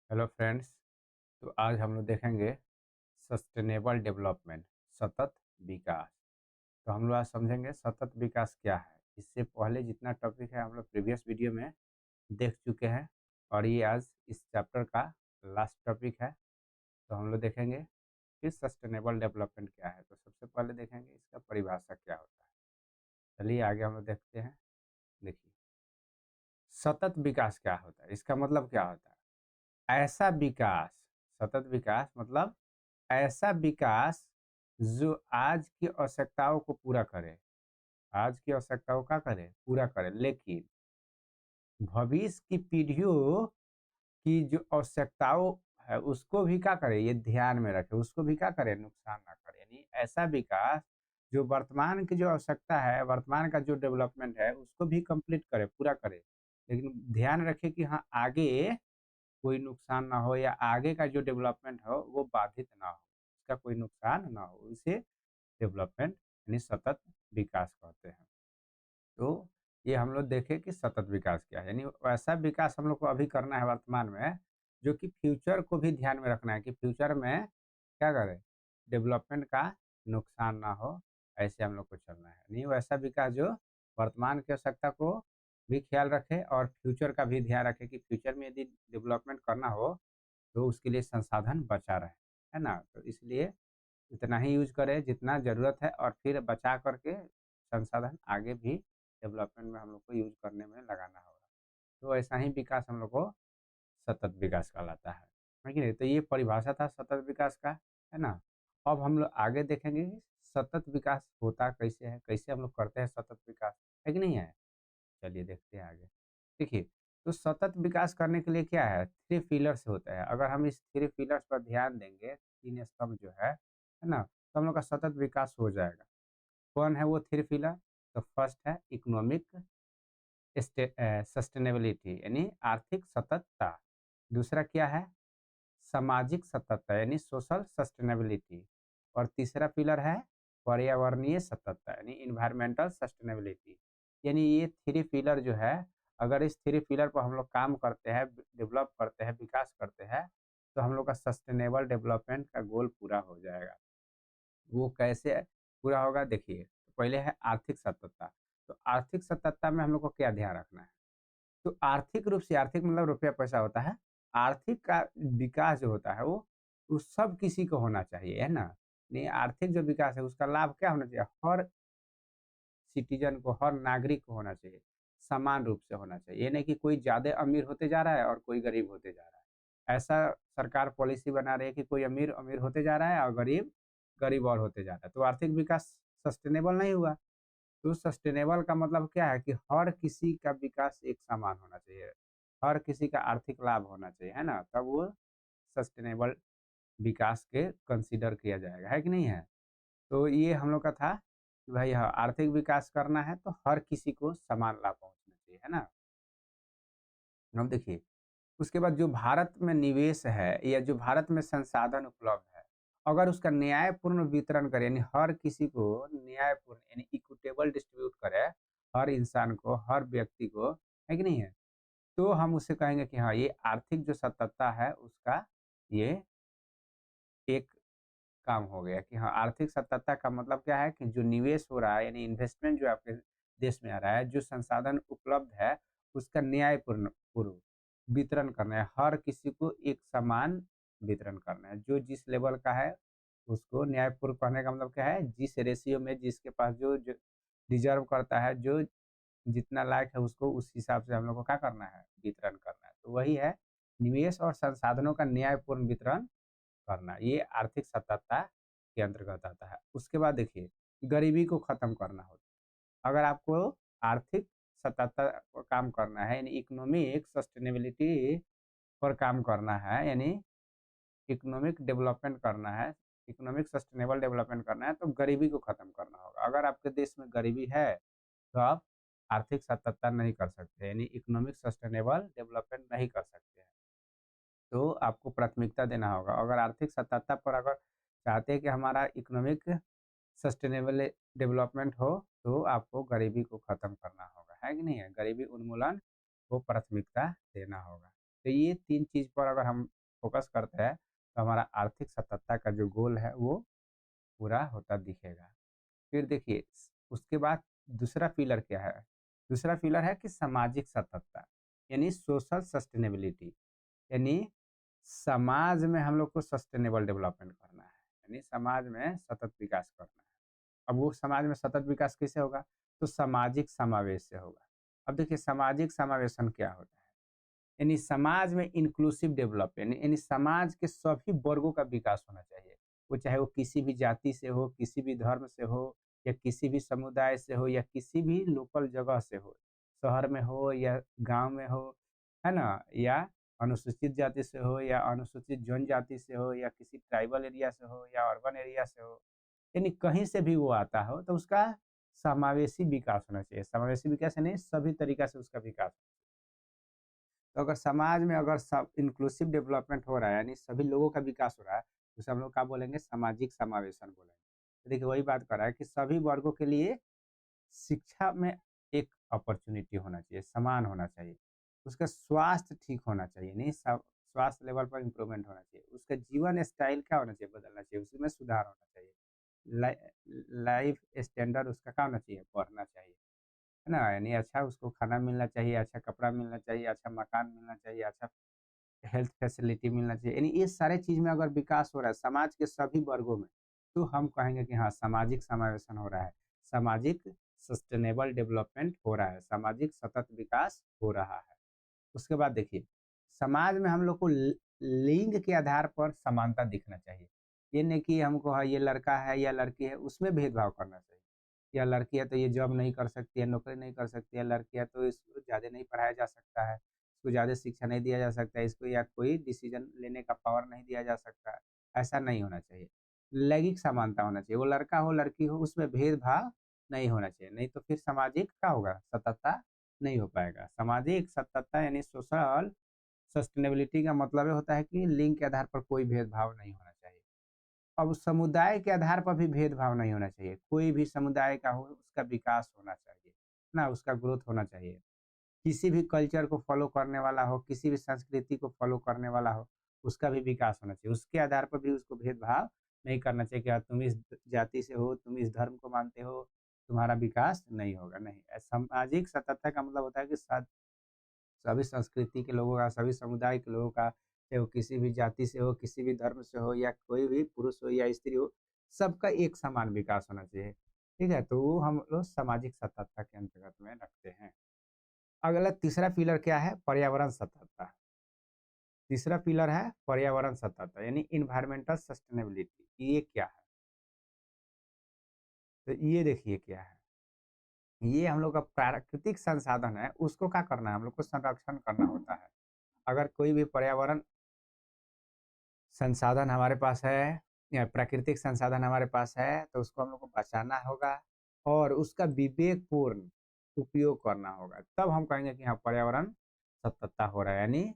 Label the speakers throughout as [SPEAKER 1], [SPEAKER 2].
[SPEAKER 1] Hello friends. तो आज हम लोग देखेंगे सस्टेनेबल डेवलपमेंट, सतत विकास। तो हम लोग आज समझेंगे सतत विकास क्या है। इससे पहले जितना टॉपिक है हम लोग प्रीवियस वीडियो में देख चुके हैं और ये आज इस चैप्टर का लास्ट टॉपिक है। तो हम लोग देखेंगे कि सस्टेनेबल डेवलपमेंट क्या है। तो सबसे पहले देखेंगे इसका परिभाषा क्या होता है। चलिए आगे हम लोग देखते हैं। देखिए, सतत विकास क्या होता है, इसका मतलब क्या होता है। ऐसा विकास, सतत विकास मतलब ऐसा विकास जो आज की आवश्यकताओं को पूरा करे, आज की आवश्यकताओं का करे, पूरा करे, लेकिन भविष्य की पीढ़ियों की जो आवश्यकताओं है उसको भी क्या करे, ये ध्यान में रखे, उसको भी क्या करे, नुकसान ना करे। यानी ऐसा विकास जो वर्तमान की जो आवश्यकता है, वर्तमान का जो डेवलपमेंट है उसको भी कंप्लीट करे, पूरा करे, लेकिन ध्यान रखे कि हाँ आगे कोई नुकसान ना हो या आगे का जो डेवलपमेंट हो वो बाधित ना हो, इसका कोई नुकसान ना हो, इसे डेवलपमेंट यानी सतत विकास कहते हैं। तो ये हम लोग देखें कि सतत विकास क्या है। यानी वैसा विकास हम लोग को अभी करना है वर्तमान में, जो कि फ्यूचर को भी ध्यान में रखना है कि फ्यूचर में क्या करें, डेवलपमेंट का नुकसान ना हो, ऐसे हम लोग को चलना है। नहीं, वैसा विकास जो वर्तमान की आवश्यकता को भी ख्याल रखे और फ्यूचर का भी ध्यान रखे कि फ्यूचर में यदि डेवलपमेंट करना हो तो उसके लिए संसाधन बचा रहे, है ना। तो इसलिए उतना ही यूज करें जितना ज़रूरत है और फिर बचा करके संसाधन आगे भी डेवलपमेंट में हम लोग को यूज करने में लगाना होगा। तो ऐसा ही विकास हम लोग को सतत विकास कहलाता है कि नहीं। तो ये परिभाषा था सतत विकास का, है ना। अब हम लोग आगे देखेंगे कि सतत विकास होता कैसे है, कैसे हम लोग करते हैं सतत विकास, है कि नहीं है। चलिए देखते हैं आगे। देखिए, तो सतत विकास करने के लिए क्या है, थ्री पिलर्स होता है। अगर हम इस थ्री पिलर्स पर ध्यान देंगे, तीन स्तंभ जो है ना, तो हम लोग का सतत विकास हो जाएगा। कौन है वो थ्री पिलर। तो फर्स्ट है इकोनॉमिक सस्टेनेबिलिटी यानी आर्थिक सततता। दूसरा क्या है, सामाजिक सततता यानी सोशल सस्टेनेबिलिटी। और तीसरा पिलर है पर्यावरणीय सततता यानी इन्वायरमेंटल सस्टेनेबिलिटी। यानी ये थ्री पिलर जो है, अगर इस थ्री पिलर पर हम लोग काम करते हैं, डेवलप करते हैं, विकास करते हैं, तो हम लोग का सस्टेनेबल डेवलपमेंट का गोल पूरा हो जाएगा। वो कैसे पूरा होगा, देखिए। तो पहले है आर्थिक सततता। तो आर्थिक सततता में हम लोग को क्या ध्यान रखना है। तो आर्थिक रूप से, आर्थिक मतलब रुपया पैसा होता है। आर्थिक का विकास जो होता है वो सब किसी को होना चाहिए, है ना। नहीं, आर्थिक जो विकास है उसका लाभ क्या होना चाहिए, हर सिटीजन को, हर नागरिक को होना चाहिए, समान रूप से होना चाहिए। ये नहीं कि कोई ज़्यादा अमीर होते जा रहा है और कोई गरीब होते जा रहा है। ऐसा सरकार पॉलिसी बना रही है कि कोई अमीर अमीर होते जा रहा है और गरीब गरीब और होते जा रहा है, तो आर्थिक विकास सस्टेनेबल नहीं हुआ। तो सस्टेनेबल का मतलब क्या है कि हर किसी का विकास एक समान होना चाहिए, हर किसी का आर्थिक लाभ होना चाहिए, है ना, तब वो सस्टेनेबल विकास के कंसीडर किया जाएगा, है कि नहीं है। तो ये हम लोग का था कि भाई हाँ, आर्थिक विकास करना है तो हर किसी को समान लाभ पहुंचना चाहिए, है ना। अब देखिए, उसके बाद जो भारत में निवेश है या जो भारत में संसाधन उपलब्ध है, अगर उसका न्यायपूर्ण वितरण करे, यानी हर किसी को न्यायपूर्ण यानी इक्विटेबल डिस्ट्रीब्यूट करे, हर इंसान को, हर व्यक्ति को, है कि नहीं है, तो हम उसे कहेंगे कि हाँ ये आर्थिक जो सततता है उसका ये एक काम हो गया। कि हाँ, आर्थिक सतर्कता का मतलब क्या है कि जो निवेश हो रहा है यानी इन्वेस्टमेंट जो आपके देश में आ रहा है, जो संसाधन उपलब्ध है उसका न्यायपूर्ण पूर्व वितरण करना है, हर किसी को एक समान वितरण करना है। जो जिस लेवल का है उसको न्यायपूर्ण करने का मतलब क्या है, जिस रेशियो में जिसके पास जो डिजर्व करता है, जो जितना लायक है उसको उस हिसाब से हम लोग को क्या करना है, वितरण करना है। तो वही है, निवेश और संसाधनों का न्यायपूर्ण वितरण करना, ये आर्थिक सतर्कता के अंतर्गत आता है। उसके बाद देखिए, गरीबी को खत्म करना हो, अगर आपको आर्थिक सतर्कता पर काम करना है यानी इकोनॉमिक सस्टेनेबिलिटी पर काम करना है, यानी इकोनॉमिक डेवलपमेंट करना है, इकोनॉमिक सस्टेनेबल डेवलपमेंट करना है, तो गरीबी को खत्म करना होगा। अगर आपके देश में गरीबी है तो आप आर्थिक सतर्कता नहीं कर सकते, यानी इकोनॉमिक सस्टेनेबल डेवलपमेंट नहीं कर सकते हैं। तो आपको प्राथमिकता देना होगा। अगर आर्थिक सतर्कता पर अगर चाहते हैं कि हमारा इकोनॉमिक सस्टेनेबल डेवलपमेंट हो, तो आपको गरीबी को ख़त्म करना होगा, है कि नहीं है। गरीबी उन्मूलन को प्राथमिकता देना होगा। तो ये 3 चीज़ पर अगर हम फ़ोकस करते हैं, तो हमारा आर्थिक सतर्कता का जो गोल है, वो पूरा होता दिखेगा। फिर देखिए उसके बाद दूसरा पिलर क्या है? दूसरा पिलर है कि सामाजिक सततता, यानी सोशल सस्टेनेबिलिटी, यानी समाज में हम लोग को सस्टेनेबल डेवलपमेंट करना है, यानी समाज में सतत विकास करना है। अब वो समाज में सतत विकास कैसे होगा? तो सामाजिक समावेश से होगा। अब देखिए सामाजिक समावेशन क्या होता है? यानी समाज में इंक्लूसिव डेवलप, यानी समाज के सभी वर्गों का विकास होना चाहिए। वो चाहे वो किसी भी जाति से हो, किसी भी धर्म से हो, या किसी भी समुदाय से हो, या किसी भी लोकल जगह से हो, शहर में हो या गांव में हो, है ना? या अनुसूचित जाति से हो या अनुसूचित जनजाति से हो, या किसी ट्राइबल एरिया से हो या अर्बन एरिया से हो, यानी कहीं से भी वो आता हो, तो उसका समावेशी विकास होना चाहिए। समावेशी विकास यानी सभी तरीका से उसका विकास। तो अगर समाज में अगर सब इंक्लूसिव डेवलपमेंट हो रहा है, यानी सभी लोगों का विकास हो रहा है, तो उसे हम लोग क्या बोलेंगे? सामाजिक समावेशन बोलेंगे। तो देखिए वही बात कर रहा है कि सभी वर्गों के लिए शिक्षा में एक अपॉर्चुनिटी होना चाहिए, समान होना चाहिए। उसका स्वास्थ्य ठीक होना चाहिए, नहीं सब स्वास्थ्य लेवल पर इम्प्रूवमेंट होना चाहिए। उसका जीवन स्टाइल क्या होना चाहिए? बदलना चाहिए, उसमें सुधार होना चाहिए। लाइफ स्टैंडर्ड उसका क्या होना चाहिए? बढ़ना चाहिए, है ना? यानी अच्छा उसको खाना मिलना चाहिए, अच्छा कपड़ा मिलना चाहिए, अच्छा मकान मिलना चाहिए, अच्छा हेल्थ फैसिलिटी मिलना चाहिए। यानी ये सारे चीज़ में अगर विकास हो रहा है समाज के सभी वर्गों में, तो हम कहेंगे कि हाँ, सामाजिक समावेशन हो रहा है, सामाजिक सस्टेनेबल डेवलपमेंट हो रहा है, सामाजिक सतत विकास हो रहा है। उसके बाद देखिए, समाज में हम लोग को लिंग के आधार पर समानता दिखना चाहिए। ये नहीं कि हमको हाँ, ये लड़का है या लड़की है, उसमें भेदभाव करना चाहिए। या लड़की है तो ये जॉब नहीं कर सकती है, नौकरी नहीं कर सकती है, लड़की है तो इसको ज़्यादा नहीं पढ़ाया जा सकता है, इसको ज़्यादा शिक्षा नहीं दिया जा सकता है, इसको या कोई डिसीजन लेने का पावर नहीं दिया जा सकता है। ऐसा नहीं होना चाहिए। लैंगिक समानता होना चाहिए, वो लड़का हो, लड़की हो, उसमें भेदभाव नहीं होना चाहिए। नहीं तो फिर सामाजिक क्या होगा? सततता नहीं हो पाएगा। सामाजिक सततता यानी सोशल सस्टेनेबिलिटी का मतलब ये होता है कि लिंग के आधार पर कोई भेदभाव नहीं होना चाहिए। अब समुदाय के आधार पर भी भेदभाव नहीं होना चाहिए। कोई भी समुदाय का हो, उसका विकास होना चाहिए, ना उसका ग्रोथ होना चाहिए। किसी भी कल्चर को फॉलो करने वाला हो, किसी भी संस्कृति को फॉलो करने वाला हो, उसका भी विकास होना चाहिए। उसके आधार पर भी उसको भेदभाव नहीं करना चाहिए कि तुम इस जाति से हो, तुम इस धर्म को मानते हो, तुम्हारा विकास नहीं होगा, नहीं। सामाजिक सततता का मतलब होता है कि सभी संस्कृति के लोगों का, सभी समुदाय के लोगों का, चाहे वो किसी भी जाति से हो, किसी भी धर्म से हो, या कोई भी पुरुष हो या स्त्री हो, सबका एक समान विकास होना चाहिए। ठीक है? तो वो हम लोग सामाजिक सततता के अंतर्गत में रखते हैं। अगला तीसरा पिलर क्या है? पर्यावरण सततता। तीसरा पिलर है पर्यावरण सततता, यानी एनवायरमेंटल सस्टेनेबिलिटी। ये क्या है? तो ये देखिए क्या है? ये हम लोग का प्राकृतिक संसाधन है, उसको क्या करना है? हम लोग को संरक्षण करना होता है। अगर कोई भी पर्यावरण संसाधन हमारे पास है, या प्राकृतिक संसाधन हमारे पास है, तो उसको हम लोग को बचाना होगा और उसका विवेकपूर्ण उपयोग करना होगा। तब हम कहेंगे कि हाँ, पर्यावरण सततता हो रहा है, यानी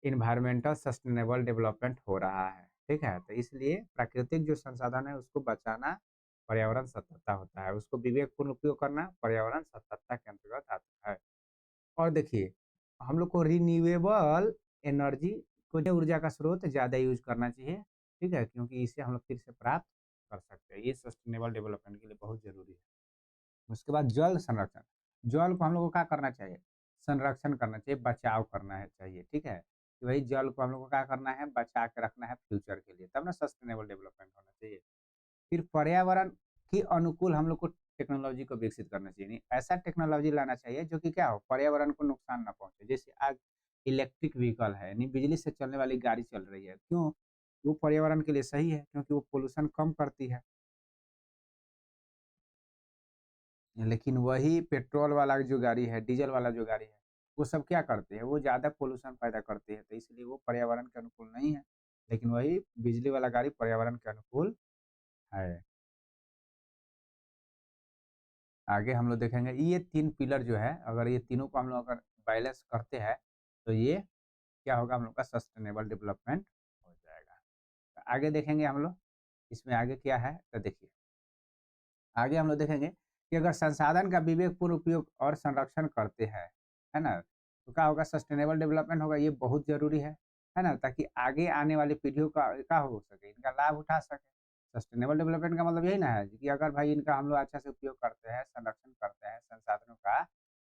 [SPEAKER 1] एनवायरमेंटल सस्टेनेबल डेवलपमेंट हो रहा है। ठीक है? तो इसलिए प्राकृतिक जो संसाधन है उसको बचाना पर्यावरण सततता होता है। उसको विवेकपूर्ण उपयोग करना पर्यावरण सततता के अंतर्गत आता है। और देखिए, हम लोग को रिन्यूएबल एनर्जी को, ऊर्जा का स्रोत ज़्यादा यूज़ करना चाहिए, ठीक है? क्योंकि इसे हम लोग फिर से प्राप्त कर सकते हैं। ये सस्टेनेबल डेवलपमेंट के लिए बहुत ज़रूरी है। उसके बाद जल संरक्षण। जल को हम लोग को क्या करना चाहिए? संरक्षण करना चाहिए, बचाव करना है चाहिए, ठीक है? कि भाई जल को हम लोग को क्या करना है? बचा के रखना है फ्यूचर के लिए, तब ना सस्टेनेबल डेवलपमेंट होना चाहिए। फिर पर्यावरण के अनुकूल हम लोग को टेक्नोलॉजी को विकसित करना चाहिए। नहीं, ऐसा टेक्नोलॉजी लाना चाहिए जो कि क्या हो? पर्यावरण को नुकसान ना पहुँचे। जैसे आज इलेक्ट्रिक व्हीकल है, यानी बिजली से चलने वाली गाड़ी चल रही है। क्यों? वो पर्यावरण के लिए सही है, क्योंकि वो पॉल्यूशन कम करती है। लेकिन वही पेट्रोल वाला जो गाड़ी है, डीजल वाला जो गाड़ी है, वो सब क्या करते हैं? वो ज़्यादा पॉल्यूशन पैदा करते हैं, तो इसलिए वो पर्यावरण के अनुकूल नहीं है। लेकिन वही बिजली वाला गाड़ी पर्यावरण के अनुकूल है। आगे हम लोग देखेंगे ये 3 पिलर जो है, अगर ये तीनों को हम लोग अगर बैलेंस करते हैं, तो ये क्या होगा? हम लोग का सस्टेनेबल डेवलपमेंट हो जाएगा। तो आगे देखेंगे हम लोग, इसमें आगे क्या है? तो देखिए, आगे हम लोग देखेंगे कि अगर संसाधन का विवेकपूर्ण उपयोग और संरक्षण करते हैं, है ना? तो क्या होगा, सस्टेनेबल डेवलपमेंट होगा, ये बहुत जरूरी है ना, ताकि आगे आने वाली पीढ़ियों का क्या हो सके, इनका लाभ उठा सके। सस्टेनेबल डेवलपमेंट का मतलब यही ना है कि अगर भाई इनका हम लोग अच्छा से उपयोग करते हैं, संरक्षण करते हैं संसाधनों का,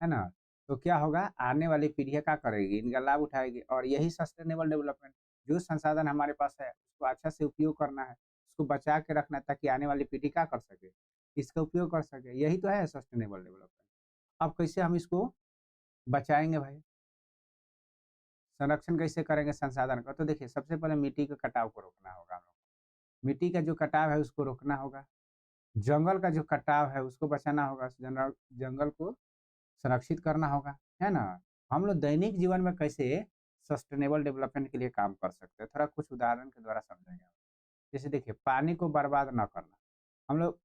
[SPEAKER 1] है ना, तो क्या होगा, आने वाली पीढ़ियाँ क्या करेगी, इनका लाभ उठाएगी। और यही सस्टेनेबल डेवलपमेंट, जो संसाधन हमारे पास है उसको अच्छा से उपयोग करना है, उसको बचा के रखना है, ताकि आने वाली पीढ़ी क्या कर सके, इसका उपयोग कर सके। यही तो है सस्टेनेबल डेवलपमेंट। अब कैसे हम इसको बचाएंगे भाई, संरक्षण कैसे करेंगे संसाधन का, तो देखिए सबसे पहले मिट्टी के कटाव को रोकना होगा हम लोग को। मिट्टी का जो कटाव है उसको रोकना होगा। जंगल का जो कटाव है उसको बचाना होगा, जंगल को संरक्षित करना होगा, है ना। हम लोग दैनिक जीवन में कैसे सस्टेनेबल डेवलपमेंट के लिए काम कर सकते हैं, थोड़ा कुछ उदाहरण के द्वारा समझेंगे। जैसे देखिए, पानी को बर्बाद ना करना। हम लोग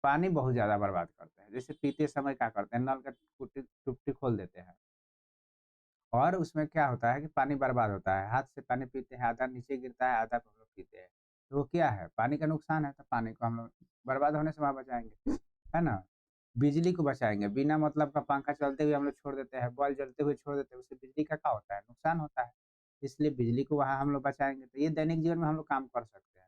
[SPEAKER 1] पानी बहुत ज़्यादा बर्बाद करते हैं, जैसे पीते समय क्या करते हैं, नल का टुट्टी टुट्टी खोल देते हैं, और उसमें क्या होता है कि पानी बर्बाद होता है। हाथ से पानी पीते हैं, आधा नीचे गिरता है, आधा हम लोग पीते हैं। तो वो क्या है, पानी का नुकसान है, तो पानी को हम लोग बर्बाद होने से वहाँ बचाएंगे, है ना। बिजली को बचाएंगे, बिना मतलब का पंखा चलते हुए हम लोग छोड़ देते हैं, बॉल जलते हुए छोड़ देते हैं, उससे बिजली का क्या होता है, नुकसान होता है। इसलिए बिजली को वहाँ हम लोग बचाएंगे। तो ये दैनिक जीवन में हम लोग काम कर सकते हैं।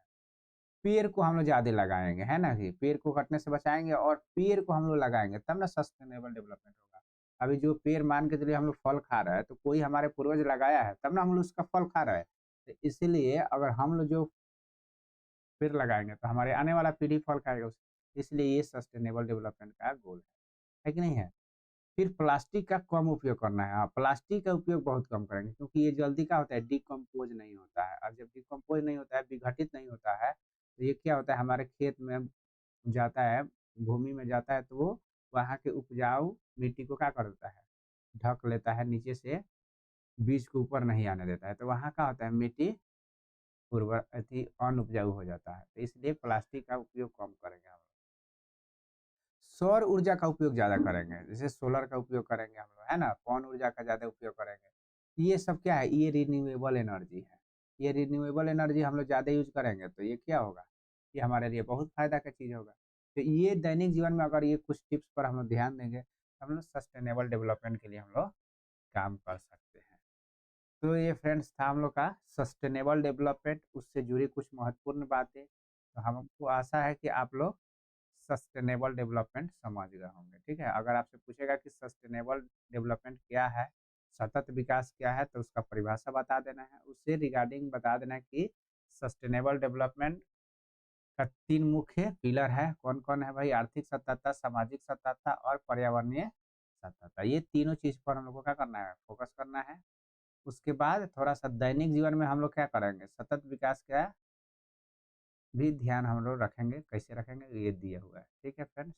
[SPEAKER 1] पेड़ को हम लोग ज़्यादा लगाएंगे, है ना, कि पेड़ को कटने से बचाएंगे और पेड़ को हम लोग लगाएंगे, तब ना सस्टेनेबल डेवलपमेंट होगा। अभी जो पेड़ मान के चलिए हम लोग फल खा रहे हैं, तो कोई हमारे पूर्वज लगाया है, तब ना हम लोग उसका फल खा रहे हैं। तो इसीलिए अगर हम लोग जो पेड़ लगाएंगे तो हमारे आने वाला पीढ़ी फल खाएगा उससे। इसलिए ये सस्टेनेबल डेवलपमेंट का गोल है कि नहीं है। फिर प्लास्टिक का कम उपयोग करना है। हाँ, प्लास्टिक का उपयोग बहुत कम करेंगे, क्योंकि ये जल्दी क्या होता है, डिकम्पोज नहीं होता है, और जब डिकम्पोज नहीं होता है, विघटित नहीं होता है, तो ये क्या होता है, हमारे खेत में जाता है, भूमि में जाता है, तो वो वहाँ के उपजाऊ मिट्टी को क्या कर देता है, ढक लेता है नीचे से, बीज को ऊपर नहीं आने देता है, तो वहाँ क्या होता है, मिट्टी उर्वर अति अनउपजाऊ हो जाता है। तो इसलिए प्लास्टिक का उपयोग कम करेंगे हम लोग। सौर ऊर्जा का उपयोग ज़्यादा करेंगे, जैसे सोलर का उपयोग करेंगे हम लोग, है ना, पवन ऊर्जा का ज़्यादा उपयोग करेंगे। ये सब क्या है, ये रिन्यूएबल एनर्जी है। ये रिन्यूएबल एनर्जी हम लोग ज़्यादा यूज करेंगे तो ये क्या होगा, ये हमारे लिए बहुत फायदा का चीज़ होगा। तो ये दैनिक जीवन में अगर ये कुछ टिप्स पर हम लोग ध्यान देंगे, तो हम लोग सस्टेनेबल डेवलपमेंट के लिए हम लोग काम कर सकते हैं। तो ये फ्रेंड्स था हम लोग का सस्टेनेबल डेवलपमेंट, उससे जुड़ी कुछ महत्वपूर्ण बातें। तो हमको आशा है कि आप लोग सस्टेनेबल डेवलपमेंट समझ गए होंगे। ठीक है, अगर आपसे पूछेगा कि सस्टेनेबल डेवलपमेंट क्या है, सतत विकास क्या है, तो उसका परिभाषा बता देना है। उससे रिगार्डिंग बता देना है कि सस्टेनेबल डेवलपमेंट का 3 मुख्य पिलर है, कौन कौन है भाई, आर्थिक सततता, सामाजिक सततता और पर्यावरणीय सततता। ये तीनों चीज पर हम लोग को क्या करना है, फोकस करना है। उसके बाद थोड़ा सा दैनिक जीवन में हम लोग क्या करेंगे, सतत विकास का भी ध्यान हम लोग रखेंगे, कैसे रखेंगे ये दिया हुआ है। ठीक है फ्रेंड्स।